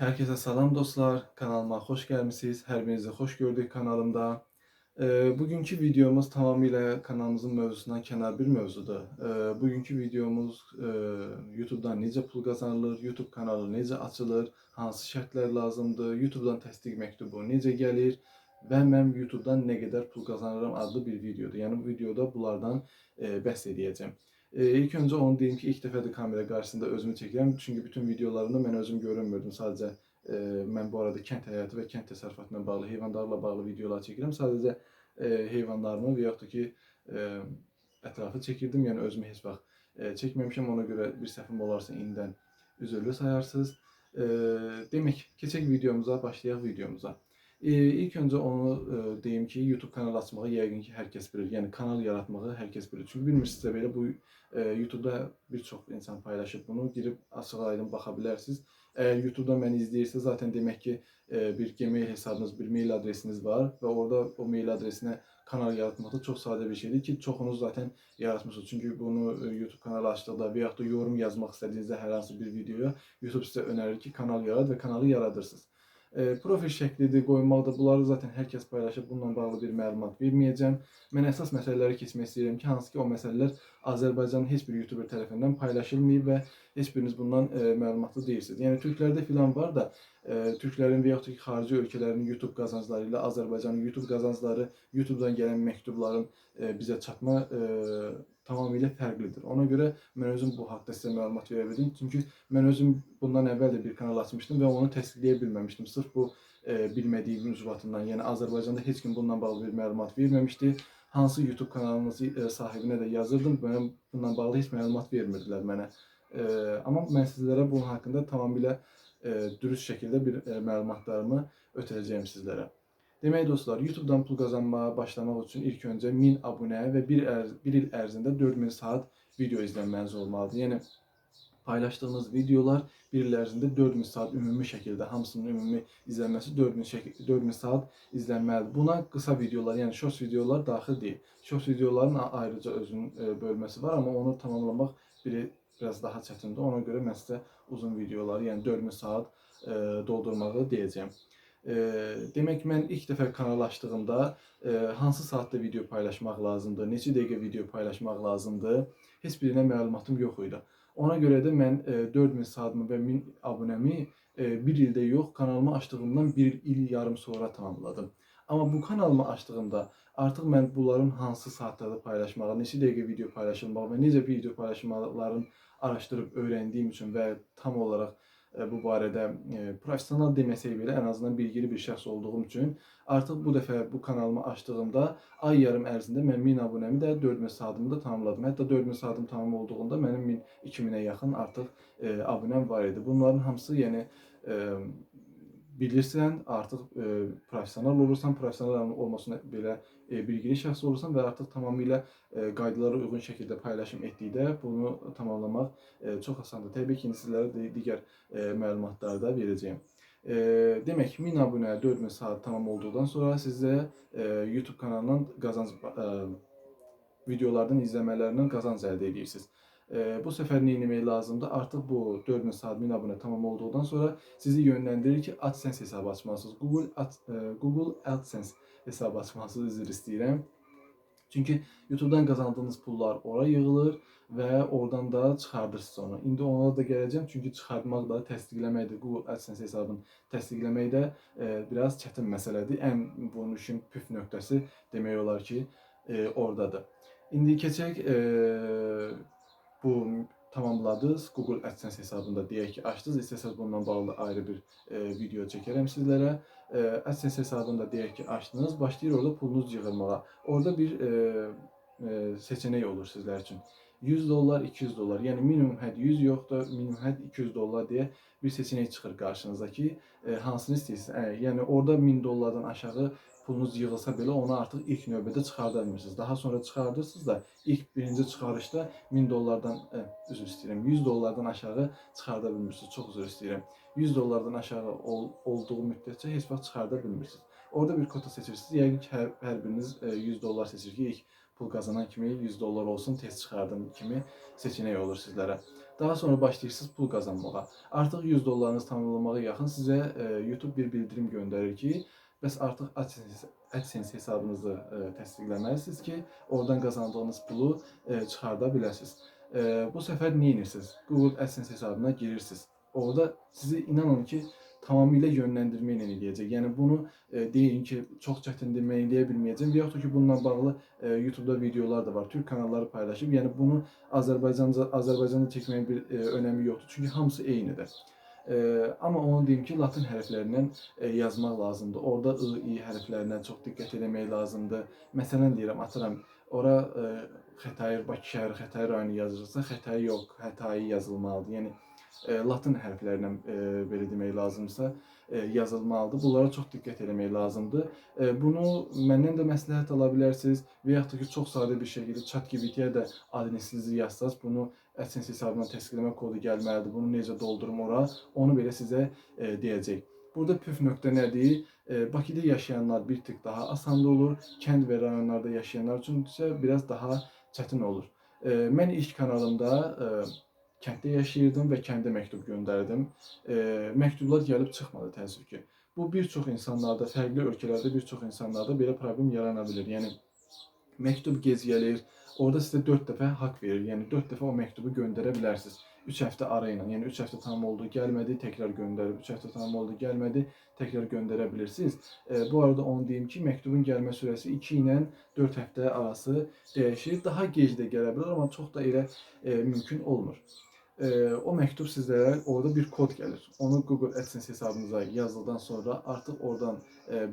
Herkese selam dostlar. Kanalıma hoş gelmişsiniz. Her birinizi hoş gördük kanalımda. Bugünkü videomuz tamamıyla kanalımızın mövzusundan kenar bir mövzudur. Bugünkü videomuz YouTube'dan necə pul kazanılır, YouTube kanalı necə açılır, hansı şərtlər lazımdır, YouTube'dan təsdiq məktubu necə gəlir və mən YouTube'dan nə qədər pul kazanırım adlı bir videodur. Yəni bu videoda bunlardan bəhs edəcəm. İlk önce onu deyim ki, ilk dəfədir kamera qarşısında özümü çəkirəm. Çünki bütün videolarımda mən özüm görünmürdüm. Sadəcə mən bu arada kənd həyatı və kənd təsərrüfatına bağlı, heyvanlarla bağlı videolar çəkirəm. Sadəcə heyvanlarımı və yaxud da ki, ətrafı çəkirdim. Yəni özümü heç vaxt çəkməmişəm. Ona görə bir səhvim olarsa indidən üzrlü sayarsınız. Demək, keçək videomuza, başlayaq videomuza. İlk önce onu deyim ki, YouTube kanalı açmağı yəqin ki, hər kəs bilir. Yəni kanal yaratmağı hər kəs bilir. Çünki bilmirsinizsə belə bu YouTube'da bir çox insan paylaşıb bunu. Girib açıq-aydın baxa bilərsiniz. Əgər YouTube'dan məni izləyirsə, zaten demək ki, bir Gmail hesabınız, bir mail adresiniz var və orada o mail adresinə kanal yaratmaq da çox sadə bir şeydir ki, çoxunuz zaten yaratmışsınız. Çünki bunu YouTube kanalı açdıqda və yaxud da yorum yazmaq istədiyinizdə hər hansı bir videoya YouTube sizə önərir ki, kanal yarat və kanalı yaradırsınız. Profil şəklidir, qoymaqdır. Bunları zaten hər kəs paylaşıb. Bununla bağlı bir məlumat verməyəcəm. Mən əsas məsələləri keçmək istəyirəm ki, hansı ki o məsələlər Azərbaycanın heç bir YouTuber tərəfindən paylaşılmayıb və heç biriniz bundan məlumatlı deyilsiniz. Yəni Türklərdə filan var da, Türklərin və yaxud da ki, xarici ölkələrin YouTube qazancları ilə Azərbaycanın YouTube qazancları, YouTube'dan gələn məktubların bizə çatma tamamilə fərqlidir. Ona görə mən özüm bu haqda sizə məlumat verə bildim. Çünki mən özüm bundan əvvəl də bir kanal açmışdım və onu təsdiqləyə bilməmişdim. Sırf bu bilmədiyim ucbatından. Yəni Azərbaycanda heç kim bununla bağlı bir məlumat verməmişdi. Hansı YouTube kanalının sahibinə də yazırdım. Mənə bununla bağlı heç məlumat vermirdilər mənə. Amma mən sizlərə bunun haqqında tamamilə dürüst şəkildə bir məlumatlarımı ötürəcəyim sizlərə. Demək dostlar, YouTube'dan pul kazanmaya başlamaq üçün ilk öncə 1000 abunə və bir il ərzində 4000 saat video izlənməniz olmalıdır. Yəni paylaşdığınız videolar bir il ərzində 4000 saat ümumi şəkildə, hamısının ümumi izlənməsi 4000 saat izlənməlidir. Buna qısa videolar, yəni short videolar daxil deyil. Short videoların ayrıca özünün bölməsi var, amma onu tamamlamaq biraz daha çətindir. Ona görə mən sizə uzun videoları, yəni 4000 saat doldurmağı deyəcəm. Demək, mən ilk dəfə kanal açdığımda hansı saatda video paylaşmaq lazımdır, neçə dəqiqə video paylaşmaq lazımdır, heç birinə məlumatım yox idi. Ona görə də mən 4000 saatımı və 1000 abunəmi bir ildə yox, kanalımı açdığımdan bir il yarım sonra tamamladım. Amma bu kanalımı açdığımda artıq mən bunların hansı saatlarda paylaşmağı, neçə dəqiqə video paylaşılmağı və necə video paylaşmalarını araşdırıb öyrəndiyim üçün və tam olaraq bu barədə professional deməsək belə ən azından bilgili bir şəxs olduğum üçün artıq bu dəfə bu kanalımı açdığımda ay yarım ərzində mən 1000 abunəmi də 4000 saatımı da tamamladım. Hətta 4000 saatım tamam olduğunda mənim 2000-ə yaxın artıq abunəm var idi. Bunların hamısı yəni bilirsən, artıq professional olursan, professional olmasına belə bilgili şəxs olursan və artıq tamamilə qaydalara uyğun şəkildə paylaşım etdikdə bunu tamamlamaq çox asandır. Təbii ki, sizlərə digər məlumatları da verəcəyim. Demək, 1000 abunə, 4000 saat tamam olduqdan sonra sizə YouTube kanalından qazanc videolardan izləmələrindən qazanc əldə edirsiniz. Bu səfər nə etmək lazımdır? Artıq bu 4000 saat 1000 abunə tamam olduqdan sonra sizi yönləndirir ki, AdSense hesabı açmalısınız. Google AdSense hesabı açmalısınız, üzr istəyirəm. Çünki YouTube'dan qazandığınız pullar ora yığılır və oradan da çıxardırsınız onu. İndi ona da gələcəm, çünki çıxartmaq da, təsdiqləmək də, Google AdSense hesabını təsdiqləmək də biraz çətin məsələdir. Ən bunun işin püf nöqtəsi demək olar ki, oradadır. İndi keçək bu tamamladınız. Google AdSense hesabında deyək ki, açdınız. İstəsəz bununla bağlı ayrı bir video çəkərəm sizlərə. AdSense hesabında deyək ki, açdınız. Başlayır orada pulunuz yığılmağa. Orada bir seçenek olur sizlər üçün. $100, $200. Yəni minimum hədd 100 yoxdur, minimum hədd $200 deyə bir seçenek çıxır qarşınıza ki, hansını istəyirsiniz. Yəni orada $1000-dan aşağı pulunuz yığılsa belə onu artıq ilk növbədə çıxarda bilmirsiniz. Daha sonra çıxardırsınız da ilk birinci çıxarışda $1000-dan, üzr istəyirəm, $100-dan aşağı çıxarda bilmirsiniz. Çox üzr istəyirəm. $100-dan aşağı olduğu müddətcə heç vaxt çıxarda bilmirsiniz. Orada bir kota seçirsiniz. Yəqin ki, hər biriniz $100 seçir ki, ilk pul qazanan kimi $100 olsun, tez çıxardım kimi seçenek olur sizlərə. Daha sonra başlayırsınız pul qazanmağa. Artıq $100 tamamlamağa yaxın sizə YouTube bir bildirim göndərir ki, bəs artıq AdSense hesabınızı təsdiqləməlisiniz ki, oradan qazandığınız pulu çıxarda biləsiniz. Bu səfər nə edirsiniz? Google AdSense hesabına girirsiniz. Orada sizi inanın ki, tamamilə yönləndirmə ilə eləyəcək. Yəni bunu deyin ki, çox çətindir, mən eləyə bilməyəcəm. Və yaxud da ki, bununla bağlı YouTube'da videolar da var. Türk kanalları paylaşıb. Yəni bunu Azərbaycanda çəkməyin bir önəmi yoxdur. Çünki hamısı eynidir. Amma onu deyim ki, latin hərflərindən yazmaq lazımdır. Orada I, I hərflərinə çox diqqət etmək lazımdır. Məsələn deyirəm, atıram, ora Xətai, Bakı şəhəri, Xətai rayonu yazılırsa, Xətai yox, Xətai yazılmalıdır. Yəni latin hərflərlə belə demək lazımsa yazılmalıdır. Bunlara çox diqqət etmək lazımdır. Bunu məndən də məsləhət ala bilərsiniz və yaxud da ki, çox sadə bir şəkildə ChatGPT-yə də adresinizi yazsaz, bunu AdSense hesabına təsdiqləmə kodu gəlməlidir. Bunu necə doldurum ora, onu belə sizə deyəcək. Burada püf nöqtə nədir? Bakıda yaşayanlar bir tık daha asanlı olur. Kənd və rayonlarda yaşayanlar üçün isə biraz daha çətin olur. Mən ilk kanalımda kənddə yaşayırdım və kəndə məktub göndərdim. Məktublar gəlib çıxmadı təəssüf ki. Bu bir çox insanlarda, fərqli ölkələrdə bir çox insanlarda belə problem yarana bilir. Yəni məktub gec gəlir, orada sizə 4 dəfə haqq verir. Yəni 4 dəfə o məktubu göndərə bilərsiniz. 3 həftə ara ilə, yəni 3 həftə tamam oldu, gəlmədi, təkrar göndərib, 3 həftə tamam oldu, gəlmədi, təkrar göndərə bilirsiniz. Bu arada onu deyim ki, məktubun gəlmə sürəsi 2 ilə 4 həftə arası dəyişir. Daha gec də gələ bilər, amma çox da elə mümkün olmur. O məktub sizlərə orada bir kod gəlir. Onu Google AdSense hesabınıza yazdıqdan sonra artıq oradan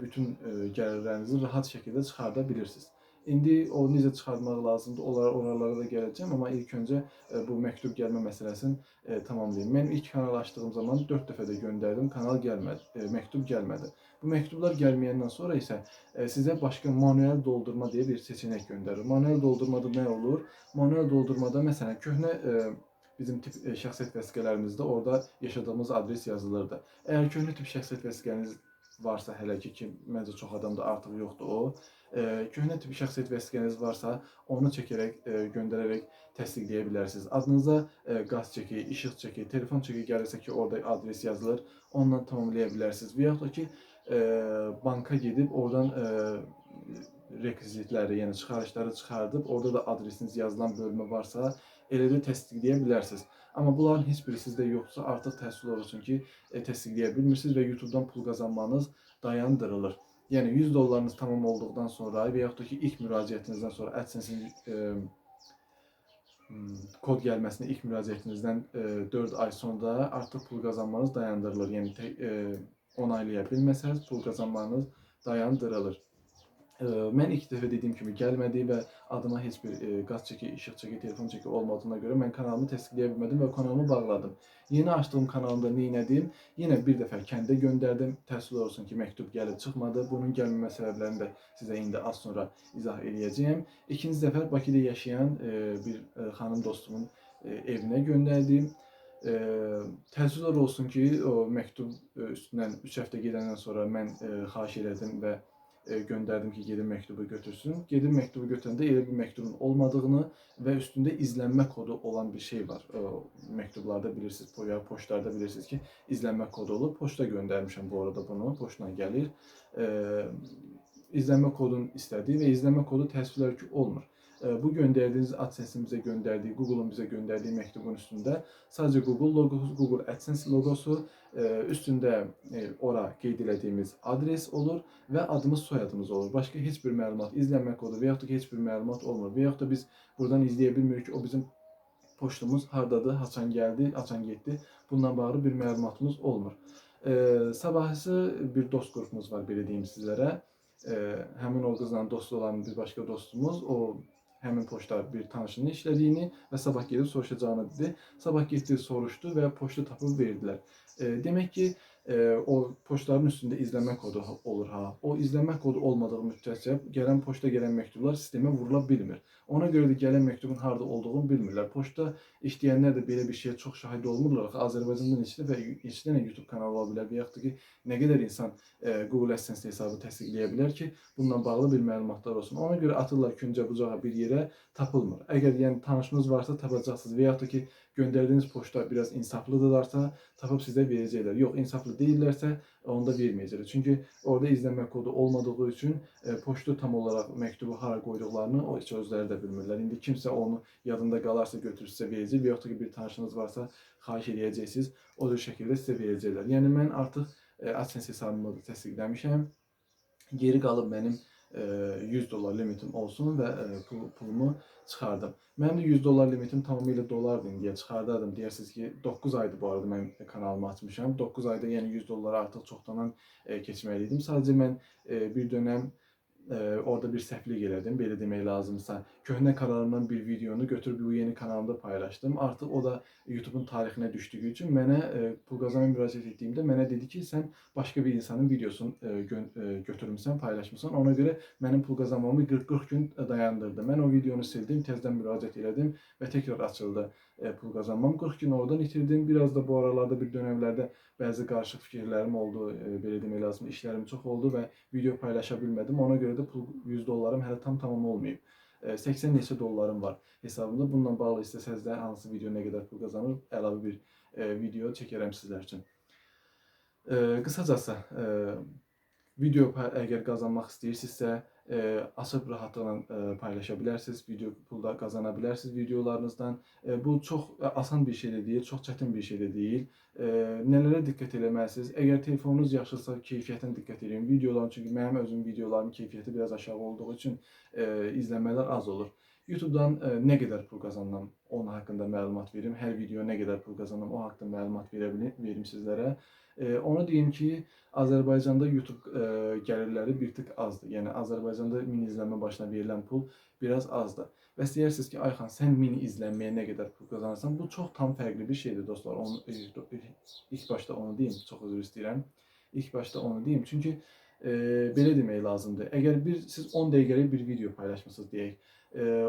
bütün gəlirlərinizi rahat şəkildə çıxarda bilirsiniz. İndi o necə çıxartmaq lazımdır, oralara da gələcəm, amma ilk öncə bu məktub gəlmə məsələsini tamamlayayım. Mən ilk kanal açdığım zaman 4 dəfə də göndərdim, kanal gəlmədi, məktub gəlmədi. Bu məktublar gəlməyəndən sonra isə sizə başqa manuel doldurma deyə bir seçenek göndərir. Manuel doldurmada nə olur? Manuel doldurmada məsələn köhnə bizim tip şəxsiyyət vəsiqələrimizdə orada yaşadığımız adres yazılırdı. Əgər köhnə tip şəxsiyyət vəsiqəniz varsa hələ ki, məncə çox adamda artıq yoxdur o. Köhnə tip şəxsiyyət vəsiqəniz varsa, onu çəkərək, göndərərək təsdiqləyə bilərsiniz. Adınıza qaz çeki, işıq çeki, telefon çeki gəlirsə ki, orada adres yazılır, onunla tamamlaya bilərsiniz. Və yaxud da ki, banka gedib oradan rekvizitləri, yəni çıxarışları çıxardıb, orada da adresiniz yazılan bölmə varsa, elə də təsdiqləyə bilərsiniz. Amma bunların heç biri sizdə yoxsa, artıq təəssüf olsun ki, təsdiqləyə bilmirsiniz və YouTube-dan pul qazanmanız dayandırılır. Yəni $100 tamam olduqdan sonra və yaxud da ki, ilk müraciətinizdən sonra AdSense-in kod gəlməsində ilk müraciətinizdən 4 ay sonra artıq pul qazanmanız dayandırılır. Yəni onaylaya bilməsəniz pul qazanmanız dayandırılır. Mən ilk dəfə dediyim kimi gəlmədi və adıma heç bir qaz çeki, işıq çeki, telefon çeki olmadığına görə mən kanalımı təsdiqləyə bilmədim və kanalımı bağladım. Yeni açdığım kanalımda nə etdim? Yenə bir dəfə kəndə göndərdim. Təəssüf olsun ki, məktub gəlib çıxmadı. Bunun gəlməmə səbəblərini də sizə indi az sonra izah edəcəyəm. İkinci dəfə Bakıda yaşayan bir xanım dostumun evinə göndərdim. Təəssüflər olsun ki, o məktub üstündən 3 həftə gedəndən sonra mən xahiş elədim və göndərdim ki, gedin məktubu götürsün. Gedin məktubu götürəndə elə bir məktubun olmadığını və üstündə izlənmə kodu olan bir şey var. Məktublarda bilirsiniz, poçtlarda bilirsiniz ki, izlənmə kodu olur. Poçta göndərmişəm bu arada bunu, poçtla gəlir. İzlənmə kodunu istədi və izlənmə kodu təəssüflər ki, olmur. Bu göndərdiyiniz AdSense-in bizə göndərdiyi, Google-un bizə göndərdiyi məktubun üstündə sadəcə Google logosu, Google AdSense logosu, üstündə ora qeyd elədiyimiz adres olur və adımız, soyadımız olur. Başqa heç bir məlumat, izlənmə kodu və yaxud da heç bir məlumat olmur. Və yaxud da biz buradan izləyə bilmirik ki, o bizim poçtumuz hardadır, haçan gəldi, haçan getdi. Bununla bağlı bir məlumatımız olmur. Sabahısı bir dost qrupumuz var, belə deyim sizlərə. Həmin o qızla dost olan bir başqa dostumuz, o həmin poçta bir tanışının işlədiyini və sabah gedib soruşacağını dedi. Sabah getdi, soruşdu və poçtu tapıb verdilər. Demək ki, o poçtların üstündə izlənmə kodu olur ha. O izlənmə kodu olmadığı müddətcə gələn poçta gələn məktublar sistemə vurula bilmir. Ona görə də gələn məktubun harda olduğunu bilmirlər. Poçta işləyənlər də belə bir şeyə çox şahid olmurlar. Azərbaycanda neçə dənə YouTube kanalı ola bilər və yaxud da ki, nə qədər insan Google AdSense hesabı təsdiqləyə bilər ki, bununla bağlı bir məlumatlar olsun. Ona görə atırlar küncə bucağa bir yerə, tapılmır. Əgər yəni tanışınız varsa tapacaqsınız və yaxud da ki, göndərdiğiniz poçta biraz insaflıdırlarsa tapıb sizə verəcəklər. Yox, insaflı deyillərsə onda verməyəcəklər. Çünki orada izlənmə kodu olmadığı üçün poçtu tam olaraq məktubu hara qoyduqlarını o heç özləri də bilmirlər. İndi kimsə onu yadında qalarsa götürüb sizə verəcək və yaxud da ki bir tanışınız varsa xahiş edəcəksiniz, o cür şəkildə sizə verəcəklər. Yəni mən artıq AdSense hesabımı da təsdiqləmişəm. Geri qalıb mənim $100 limitim olsun və pulumu çıxardım. Mənim də $100 limitim tamamilə dolardı indiyə çıxardardım. Deyərsiniz ki, 9 aydır bu arada mən kanalımı açmışam. 9 ayda yəni $100 artıq çoxdan keçməliydim. Sadəcə mən bir dönəm orada bir səhvlik elədim, belə demək lazımsa. Köhnə kanalımdan bir videonu götürüb bu yeni kanalımda paylaşdım. Artıq o da YouTube'un tarixinə düşdüyü üçün mənə pul qazanmaya müraciət etdiyimdə mənə dedi ki, sən başqa bir insanın videosunu götürmüsən, paylaşmısan. Ona görə mənim pul qazanmamı 40 gün dayandırdı. Mən o videonu sildim, təzədən müraciət elədim və təkrar açıldı pul qazanmam. 40 gün oradan itirdim. Biraz da bu aralarda bir dönəmlərdə bəzi qarışıq fikirlərim oldu, belə demək lazım, işlərim çox oldu və video paylaşa bilmədim. Ona görə də pul $100 hələ tamam olmayıb. 80 neçə dollarım var hesabımda. Bununla bağlı istəsəniz də hansı video nə qədər pul qazanır, əlavə bir video çəkərəm sizlər üçün. Qısacası, video əgər qazanmaq istəyirsinizsə, açıb rahatlıqla paylaşa bilərsiniz, video pulda qazana bilərsiniz videolarınızdan. Bu çox asan bir şey də deyil, çox çətin bir şey də deyil. Nələrə diqqət eləməlisiniz? Əgər telefonunuz yaxşısa, keyfiyyətinə diqqət edin. Videoların, çünki mənim özüm videolarımın keyfiyyəti biraz aşağı olduğu üçün izləmələr az olur. YouTube'dan nə qədər pul qazanıram, onun haqqında məlumat verim. Hər video nə qədər pul qazanıram, o haqqında məlumat verim sizlərə. Onu deyim ki, Azərbaycanda YouTube gəlirləri bir tık azdır. Yəni Azərbaycanda mini izlənmə başına verilən pul biraz azdır. Və istəyirsiniz ki, Ayxan, sən mini izlənməyə nə qədər pul qazanırsan? Bu çox tam fərqli bir şeydir dostlar. İlk başda onu deyim, çox üzr istəyirəm. İlk başda onu deyim, çünki belə demək lazımdır. Əgər siz 10 dəqiqəlik bir video paylaşmışsınız deyək,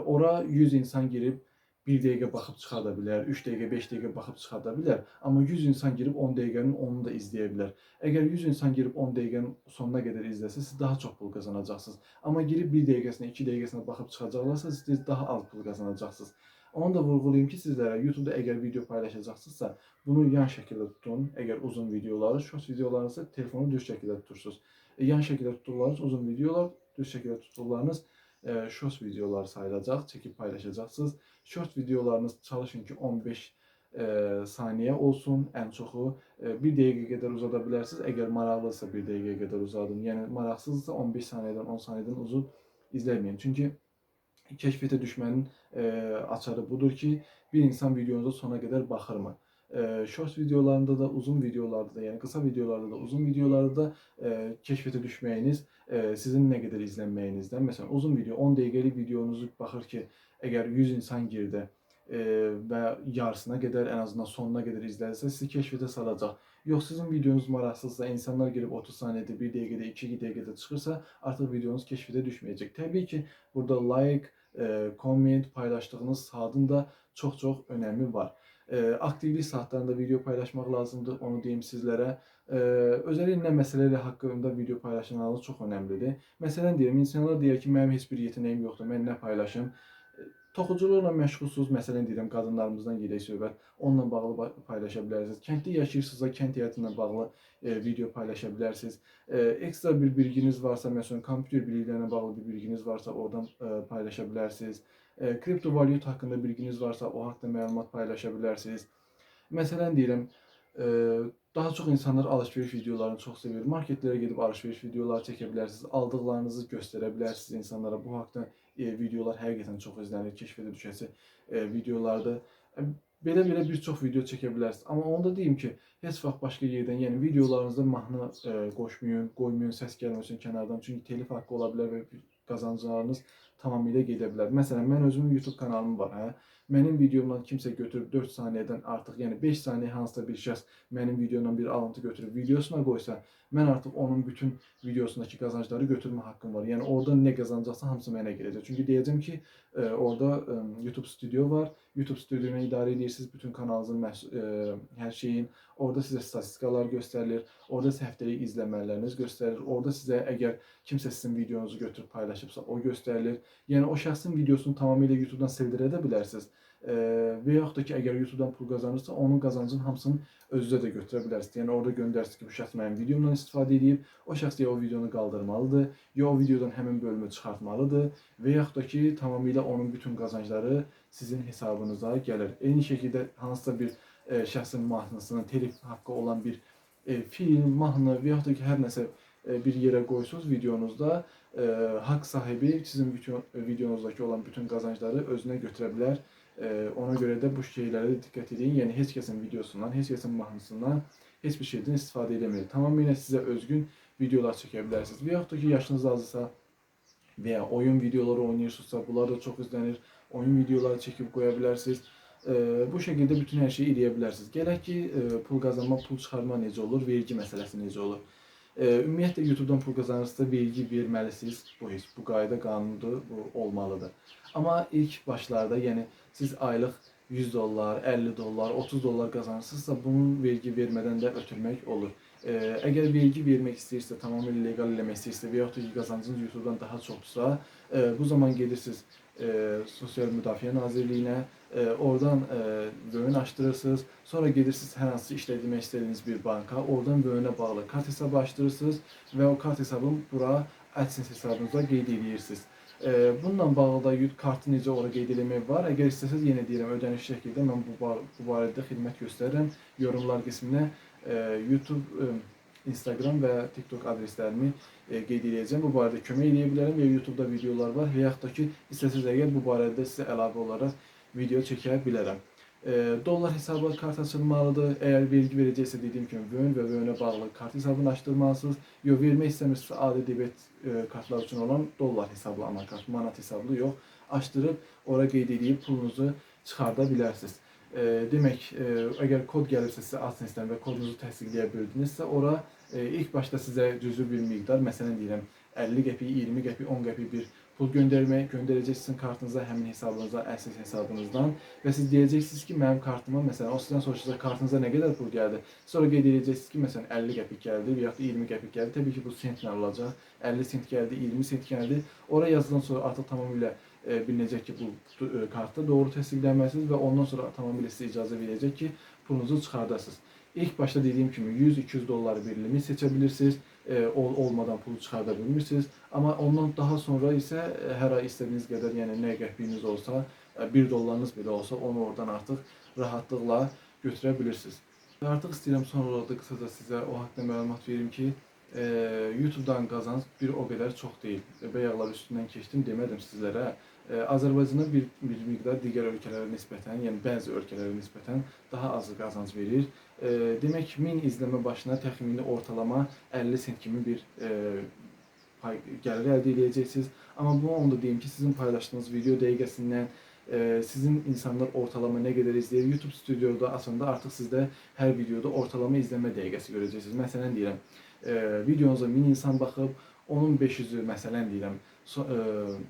ora 100 insan girib 1 dəqiqə baxıb çıxarda bilər, 3 dəqiqə, 5 dəqiqə baxıb çıxarda bilər. Amma 100 insan girib 10 dəqiqənin 10'unu da izləyə bilər. Əgər 100 insan girib 10 dəqiqənin sonuna qədər izləsə, siz daha çox pul qazanacaqsınız. Amma girib 1 dəqiqəsinə, 2 dəqiqəsinə baxıb çıxacaqlarsa, siz daha az pul qazanacaqsınız. Onu da vurğulayım ki, sizlərə YouTube'da əgər video paylaşacaqsınızsa, bunu yan şəkildə tutun. Əgər uzun videoları, short videolarınızsa telefonu düz şəkildə tutursunuz. Yan şəkildə tutduqlarınız uzun videolar, düz şəkildə tutduqlarınız short videolar sayılacaq, çəkib paylaşacaqsınız. Short videolarınız çalışın ki 15 saniyə olsun, ən çoxu 1 dəqiqə qədər uzada bilərsiniz. Əgər maraqlısa 1 dəqiqə qədər uzadın. Yəni maraqsızsa 15 saniyədən 10 saniyədən uzun izləməyin. Çünki kəşfiyyətə düşmənin açarı budur ki, bir insan videonuza sona qədər baxırmı? Short videolarında da, uzun videolarda da, yəni qısa videolarda da, uzun videolarda da kəşfiyyətə düşməyiniz sizin nə qədər izlənməyinizdən. Məsələn, uzun video, 10 dəqiqəlik videonuzu baxır ki, əgər 100 insan girdi və yarısına qədər, ən azından sonuna qədər izlədirsə, sizi kəşfiyyətə salacaq. Yox, sizin videonuz maraqsızsa, insanlar girib 30 saniyədə, 1 dəqiqədə, 2 dəqiqədə çıxırsa, artıq videonuz kəşfiyyətə düşməyəcək. Təbii ki, burada like, comment, paylaşdığınız saatın da çox-çox önəmi var. Aktivlik saatlarında video paylaşmaq lazımdır, onu deyim sizlərə. Özəlliklə nə məsələlər haqqında video paylaşılmalı çox önəmlidir. Məsələn deyirəm, insanlar deyir ki, mənim heç bir yetenəyim yoxdur, mən nə paylaşım? Toxuculuqla məşğulsuz, məsələn deyirəm, qadınlarımızdan gedək söhbət, onunla bağlı paylaşa bilərsiniz. Kənddə yaşayırsınızsa, kənd həyatı ilə bağlı video paylaşa bilərsiniz. Ekstra bir bilginiz varsa, məsələn, kompüter biliklərinə bağlı bir bilginiz varsa, oradan paylaşa bilərsiniz. Kriptovalyuta haqqında bilginiz varsa, o haqqda məlumat paylaşa bilərsiniz. Məsələn deyirəm, daha çox insanlar alış-veriş videolarını çox sevir. Marketlərə gedib alış-veriş videoları çəkə bilərsiniz. Aldıqlarınızı göstərə bilərsiniz insanlara. Bu haqda videolar həqiqətən çox izlənir, kəşfiyyətə düşəsi videolardır. Belə bir çox video çəkə bilərsiniz. Amma onu da deyim ki, heç vaxt başqa yerdən, yəni videolarınızda mahnı qoymayın, səs gəlməsin kənardan. Çünki telif haqqı ola bilər və qazanclarınız tamamilə gedə bilər. Məsələn, mən özümün YouTube kanalım var. Mənim videomdan kimsə götürüb 4 saniyədən artıq, yəni 5 saniyə hansısa bir şəxs mənim videomdan bir alıntı götürüb videosuna qoysa, mən artıq onun bütün videosundakı qazancları götürmə haqqım var. Yəni orada nə qazanacaqsa hamısı mənə gələcək. Çünki deyəcəm ki, orada YouTube Studio var. YouTube Studio'nu idarə edirsiniz, bütün kanalınızın hər şeyin. Orada sizə statistikalar göstərilir. Orada sizə həftəlik izləmələriniz göstərilir. Orada sizə əgər kimsə sizin videonuzu götürüb paylaşıbsa, o göstərilir. Yəni o şəxsin videosunu tamamilə YouTube'dan sildirə də bilərsiniz. Və yaxud da ki, əgər YouTube-dan pul qazanırsa, onun qazancının hamısını özünüzə də götürə bilərsiniz. Yəni orada göndərsiniz ki, bu şəxs mənim videomdan istifadə edib, o şəxs ya o videonu qaldırmalıdır, ya o videodan həmin bölümü çıxartmalıdır və yaxud da ki, tamamilə onun bütün qazancları sizin hesabınıza gəlir. Eyni şəkildə hansısa bir şəxsin mahnısının telif haqqı olan bir film, mahnı və yaxud da ki, hər nəsə bir yerə qoysunuz videonuzda, haqq sahibi sizin videonuzdakı olan bütün qazancları özünə götürə bilər. Ona görə də bu şeylərə diqqət edin. Yəni heç kəsin videosundan, heç kəsin mahnısından, heç bir şeydən istifadə edəməyin. Tamamilə sizə özgün videolar çəkə bilərsiniz. Və yaxud da ki, yaşınız azsa və ya oyun videoları oynayırsınızsa, bunlar da çox izlənir. Oyun videoları çəkib qoya bilərsiniz. Bu şəkildə bütün hər şeyi eləyə bilərsiniz. Gələk ki, pul qazanma, pul çıxarma necə olur, vergi məsələsi necə olur? Ümumiyyətlə YouTube-dan pul qazanırsınızsa vergi verməlisiniz. Bu qayda qanundur, bu olmalıdır. Amma ilk başlarda, yəni siz aylıq 100 dollar, 50 dollar, 30 dollar qazanırsınızsa bunun vergi vermədən də ötürmək olur. Əgər vergi vermək istəyirsə, tamamilə leqal eləmək istəyirsə və yaxud da ki, qazancınız YouTube-dan daha çoxdursa, bu zaman gedirsiniz Sosial Müdafiə Nazirliyinə, oradan vöhün açdırırsınız, sonra gedirsiniz hər hansı işlətmək istədiyiniz bir banka, oradan vöhünə bağlı kart hesabı açdırırsınız və o kart hesabını bura AdSense hesabınıza qeyd edirsiniz. Bununla bağlı da kartı necə ora qeyd eləmək var. Əgər istəsəz, yenə deyirəm, ödəniş şəkildə mən bu barədə xidmət göstərirəm. Yorumlar qisminə YouTube, Instagram və TikTok adreslərimi qeyd edəcəm. Bu barədə kömək edə bilərəm. Ya YouTube-da videolar var və yaxud da ki, istəsəz əgər bu barədə sizə əlavə olaraq video çəkə bilərəm. Dollar hesabı kart açılmalıdır. Əgər vergi verəcəksə, dediyim kimi, vöhün və vöhünə bağlı kart hesabını açdırmalısınız. Yox, vermək istəmirsinizsə, adi debet kartlar üçün olan dollar hesablı anakart, manat hesablı yox, açdırıb, ora qeyd edib pulunuzu çıxarda bilərsiniz. Demək, əgər kod gəlirsə sizə AdSense-dən və kodunuzu təsdiqləyə bildinizsə, ora ilk başda sizə cüzi bir miqdar, məsələn deyirəm, 50 qəpik, 20 qəpik, 10 qəpik bir pul göndərəcək sizin kartınıza, həmin hesabınıza, AdSense hesabınızdan və siz deyəcəksiniz ki, mənim kartıma, məsələn, o sizdən soruşacaq, kartınıza nə qədər pul gəldi? Sonra qeyd edəcəksiniz ki, məsələn, 50 qəpik gəldi və yaxud da 20 qəpik gəldi. Təbii ki, bu sentlə olacaq. 50 sent gəldi, 20 sent gəldi. Ora yazılan sonra artıq tamamilə bilinəcək ki, bu kartı doğru təsdiqlənməlisiniz və ondan sonra tamamilə sizə icazə verəcək ki, pulunuzu çıxardasınız. İlk başta dediyim kimi 100-200 dollar bir limit seçə bilirsiniz, olmadan pulu çıxarda bilmirsiniz. Amma ondan daha sonra isə hər ay istədiyiniz qədər, yəni nə qəpiyiniz olsa, 1 dollarınız belə olsa, onu oradan artıq rahatlıqla götürə bilirsiniz. Artıq istəyirəm son olaraq da qısaca sizə o haqda məlumat verim ki, YouTube-dan qazanc bir o qədər çox deyil. Bayaqlar üstündən keçdim, demədim sizlərə. Azərbaycana bir miqdar digər ölkələrə nisbətən, yəni bəzi ölkələrə nisbətən daha az qazanc verir. Demək, 1000 izləmə başına təxmini ortalama 50 sent kimi bir gəlir əldə edəcəksiniz. Amma bunu onu da deyim ki, sizin paylaşdığınız video dəqiqəsindən sizin insanlar ortalama nə qədər izləyir? YouTube Studio'da açanda artıq sizdə hər videoda ortalama izləmə dəqiqəsi görəcəksiniz. Məsələn deyirəm, videonuza 1000 insan baxıb, onun 500-ü, məsələn deyirəm,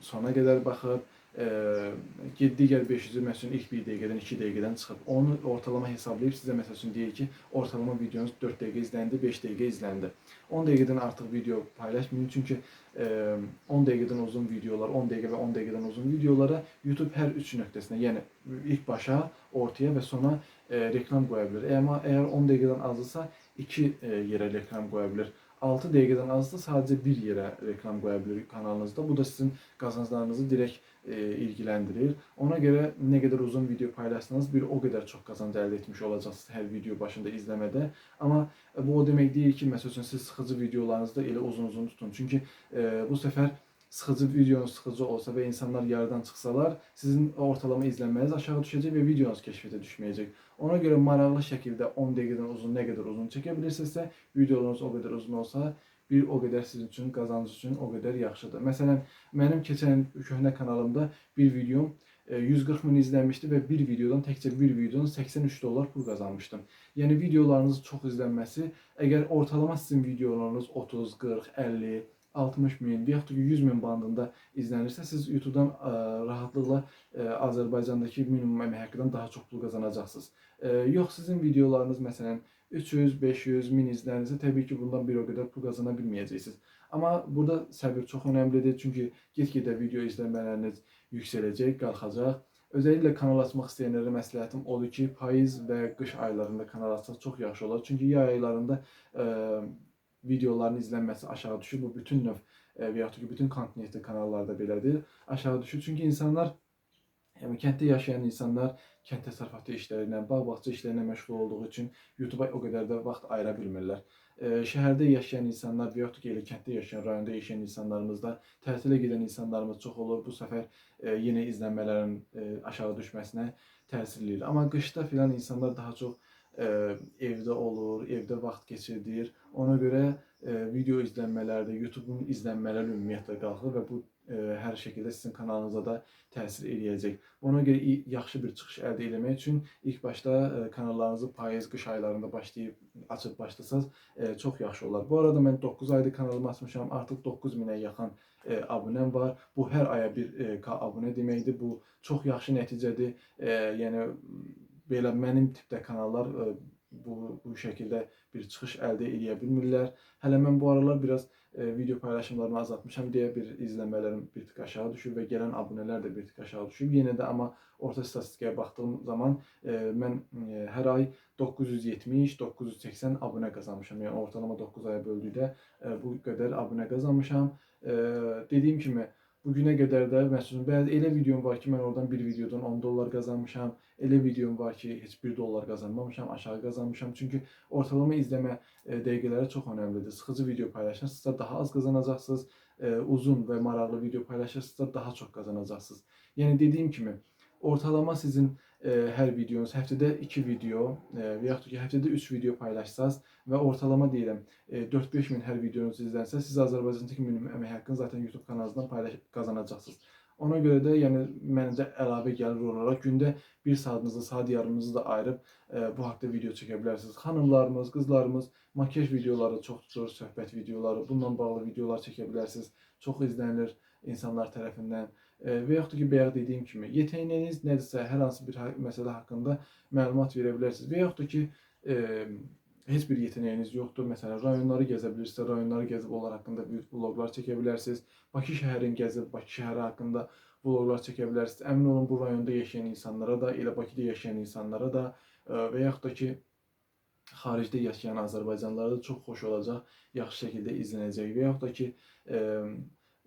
sona qədər baxıb, digər 500-ü məsələn ilk 1 dəqiqədən, 2 dəqiqədən çıxıb. Onu ortalama hesablayıb sizə məsəl üçün deyir ki, ortalama videonuz 4 dəqiqə izləndi, 5 dəqiqə izləndi. 10 dəqiqədən artıq video paylaşmayın, çünki 10 dəqiqədən uzun videolar, 10 dəqiqə və 10 dəqiqədən uzun videolara YouTube hər 3 nöqtəsinə, yəni ilk başa, ortaya və sona reklam qoya bilər. Amma əgər 10 dəqiqədən azsa 2 yerə reklam qoya bilər. 6 dəqiqədən azsa sadəcə bir yerə reklam qoya bilir kanalınızda. Bu da sizin qazanclarınızı direkt ilgiləndirir. Ona görə nə qədər uzun video paylaşsanız bir o qədər çox qazanc əldə etmiş olacaqsınız hər video başında izləmədə. Amma bu o demək deyil ki, məsəl üçün siz sıxıcı videolarınızda elə uzun-uzun tutun. Çünki bu səfər sıxıcı videonuz sıxıcı olsa və insanlar yarıdan çıxsalar, sizin ortalama izlənməniz aşağı düşəcək və videonuz kəşfiyyətə düşməyəcək. Ona görə maraqlı şəkildə 10 dəqiqədən uzun nə qədər uzun çəkə bilirsinizsə, videolarınız o qədər uzun olsa, bir o qədər sizin üçün, qazancınız üçün o qədər yaxşıdır. Məsələn, mənim keçən köhnə kanalımda bir videom 140 min izlənmişdi və bir videodan, təkcə bir videodan 83 dollar pul qazanmışdım. Yəni videolarınız çox izlənməsi, əgər ortalama sizin videolarınız 30, 40, 50, 60 min, və yaxud da 100 min bandında izlənirsə, siz YouTube-dan rahatlıqla Azərbaycandakı minimum əmək haqqıdan daha çox pul qazanacaqsınız. Yox, sizin videolarınız məsələn 300, 500, 1000 izlənirsə, təbii ki, bundan bir o qədər pul qazana bilməyəcəksiniz. Amma burada səbir çox önəmlidir, çünki get-gedə video izləmələriniz yüksələcək, qalxacaq Özellikle kanal açmaq istəyənlərə məsləhətim odur ki, payız və qış aylarında kanal açsaq çox yaxşı olar. Çünki yay aylarında videoların izlənməsi aşağı düşür. Bu bütün növ və yaxud ki, bütün kontinentli kanallarda belədir. Aşağı düşür. Çünki insanlar, yəni kənddə yaşayan insanlar kənd təsərrüfatı işləri ilə, bağ-bağça işləri ilə məşğul olduğu üçün YouTube-a o qədər də vaxt ayıra bilmirlər. Şəhərdə yaşayan insanlar və yaxud ki, elə kənddə yaşayan, rayonda yaşayan insanlarımız da, tətilə gedən insanlarımız çox olur. Bu səfər yenə izlənmələrin aşağı düşməsinə təsir eləyir. Amma qışda filan insanlar daha çox evdə olur, evdə vaxt keçirdir. Ona görə video izlənmələrdə, YouTube-un izlənmələri ümumiyyətlə qalxır və bu hər şəkildə sizin kanalınıza da təsir eləyəcək. Ona görə yaxşı bir çıxış əldə etmək üçün ilk başda kanallarınızı payız, qış aylarında açıb başlasanız çox yaxşı olar. Bu arada mən 9 aydır kanalımı açmışam. Artıq 9000-ə yaxın abunəm var. Bu hər aya bir abunə deməkdir. Bu çox yaxşı nəticədir. Yəni belə mənim tipdə kanallar bu şəkildə bir çıxış əldə edə bilmirlər. Hələ mən bu aralar biraz video paylaşımlarını azaltmışam deyə bir izlənmələrim bir tık aşağı düşüb və gələn abunələr də bir tık aşağı düşüb. Yenə də amma orta statistikaya baxdığım zaman mən hər ay 970-980 abunə qazanmışam. Yəni ortalama 9 aya böldükdə bu qədər abunə qazanmışam. Dediyim kimi bu günə qədər də məsələn bəzi elə videom var ki, mən oradan bir videodan 10 dollar qazanmışam. Elə videom var ki, heç 1 dollar qazanmamışam, aşağı qazanmışam. Çünki ortalama izləmə dəqiqələri çox önəmlidir. Sıxıcı video paylaşırsınızsa daha az qazanacaqsınız. Uzun və maraqlı video paylaşırsınızsa daha çox qazanacaqsınız. Yəni dediyim kimi ortalama sizin hər videonuz həftədə 2 video və yaxud ki, həftədə 3 video paylaşsanız və ortalama deyirəm 4-5 min hər videonuz izlənsə, siz Azərbaycandakı minimum əmək haqqını zaten YouTube kanalınızdan qazanacaqsınız. Ona görə də yəni məncə əlavə gəlir olaraq gündə 1 saatınızı, saat yarımınızı da ayırıb bu haqda video çəkə bilərsiniz. Xanımlarımız, qızlarımız makyaj videoları çoxdur, söhbət videoları, bununla bağlı videolar çəkə bilərsiniz. Çox izlənilir insanlar tərəfindən. Və yaxud da ki, bayaq dediyim kimi, yeteneğiniz nədirsə, hər hansı bir məsələ haqqında məlumat verə bilərsiniz. Və yaxud da ki, heç bir yeteneğiniz yoxdur. Məsələn, rayonları gəzə bilirsinizsə, rayonları gəzib onlar haqqında vloqlar çəkə bilərsiniz. Bakı şəhərini gəzib, Bakı şəhəri haqqında vloqlar çəkə bilərsiniz. Əmin olun, bu rayonda yaşayan insanlara da, elə Bakıda yaşayan insanlara da və yaxud da ki, xaricdə yaşayan Azərbaycanlılara da çox xoş olacaq, yaxşı şəkildə izlənəcək və yaxud da ki,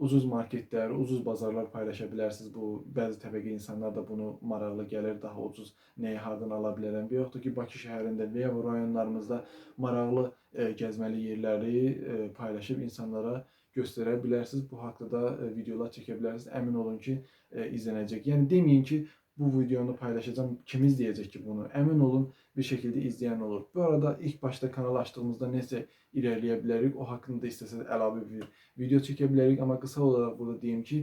ucuz marketlər, ucuz bazarlar paylaşa bilərsiniz. Bu bəzi təbəqə insanlar da bunu maraqlı gəlir, daha ucuz nəyi hardan ala bilərəm. Və yaxud da ki, Bakı şəhərində və ya rayonlarımızda maraqlı gəzməli yerləri paylaşıb insanlara göstərə bilərsiniz. Bu haqda da videolar çəkə bilərsiniz. Əmin olun ki, izlənəcək. Yəni deməyin ki, bu videonu paylaşacağım, kim izləyəcək ki bunu? Əmin olun, bir şəkildə izləyən olur. Bu arada ilk başda kanal açdığımızda necə irəliyə bilərik, o haqqında istəsəz əlavə bir video çəkə bilərik. Amma qısa olaraq burada deyim ki,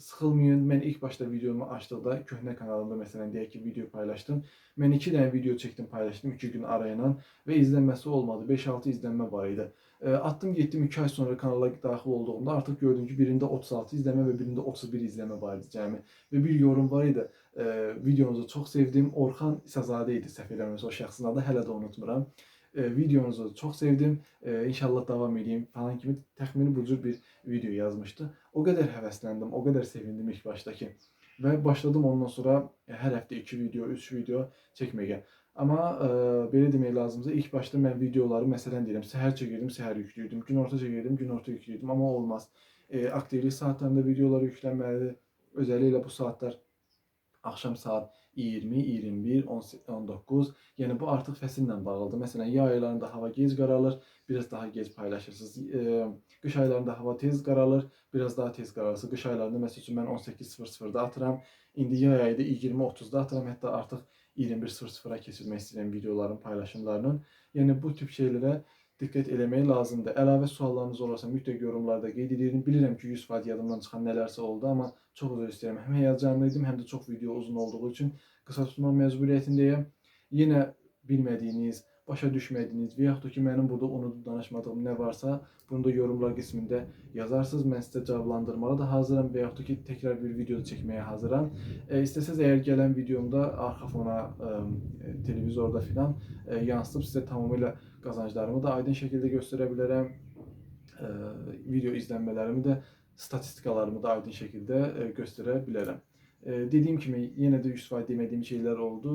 sıxılmayın. Mən ilk başda videomu açdıqda köhnə kanalımda məsələn deyək ki, video paylaşdım. Mən 2 dənə video çəkdim, paylaşdım 2 gün arayla və izlənməsi olmadı. 5-6 izlənmə var idi. Atdım getdim 2 ay sonra kanala daxil olduğumda artıq gördüm ki, birində 36 izləmə və birində 31 izləmə var idi cəmi. Və bir yorum var idi. Videonuzu çox sevdim. Orxan İsazadə idi, səhv eləmirəmsə o şəxsin adı, hələ də unutmuram. Videonuzu çox sevdim. İnşallah davam edeyim falan kimi təxmini bu cür bir video yazmışdı. O qədər həvəsləndim, o qədər sevindim ilk başdakı. Və başladım ondan sonra hər həftə 2 video, 3 video çəkməyə. Amma belə demək lazımdır, ilk başda mən videoları məsələn deyirəm, səhər çəkirdim, səhər yükləyirdim, günorta çəkirdim, günorta yükləyirdim, amma olmaz. Aktivlik saatlarında videolar yüklənməlidir. Özəlliklə bu saatlar axşam saat 20, 21, 19. Yəni bu artıq fəsillə bağlıdır. Məsələn, yay aylarında hava gec qaralır, biraz daha gec paylaşırsınız. Qış aylarında hava tez qaralır, biraz daha tez qararsınız. Qış aylarında məsəl üçün mən 18:00-da atıram. İndi yay ayında 20:30-da atıram, hətta artıq 21:00-a keçirmək istəyirəm videoların paylaşımlarının. Yəni bu tip şeylərə diqqət eləmək lazımdır. Əlavə suallarınız olursa mütləq yorumlarda qeyd edirəm. Bilirəm ki, 100% yadımdan çıxan nələrsə oldu, amma çox üzr istəyirəm. Həm həyəcanlı idim, həm də çox video uzun olduğu üçün qısa tutmaq məcburiyyətindəyəm. Yenə bilmədiyiniz, başa düşmədiyiniz və yaxud da ki, mənim burada unudub danışmadığım nə varsa, bunu da yorumlar qismində yazarsınız. Mən sizə cavablandırmağa da hazıram və yaxud da ki, təkrar bir video çəkməyə hazıram. İstəsəz əgər gələn videomda arxa fona televizorda filan yansıdıb sizə tamamilə qazanclarımı da aydın şəkildə göstərə bilərəm. Video izlənmələrimi də, statistikalarımı da aydın şəkildə göstərə bilərəm. Dediyim kimi, yenə də 100% demədiyim şeylər oldu.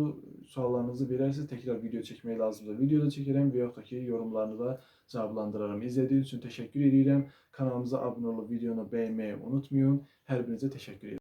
Suallarınızı verərsiniz, təkrar video çəkmək lazımdır. Video da çəkərəm və yaxud da ki, yorumlarını da cavablandıraram. İzlədiyiniz üçün təşəkkür edirəm. Kanalımıza abunə olub videonu bəyənməyi unutmayın. Hər birinizə təşəkkür edirəm.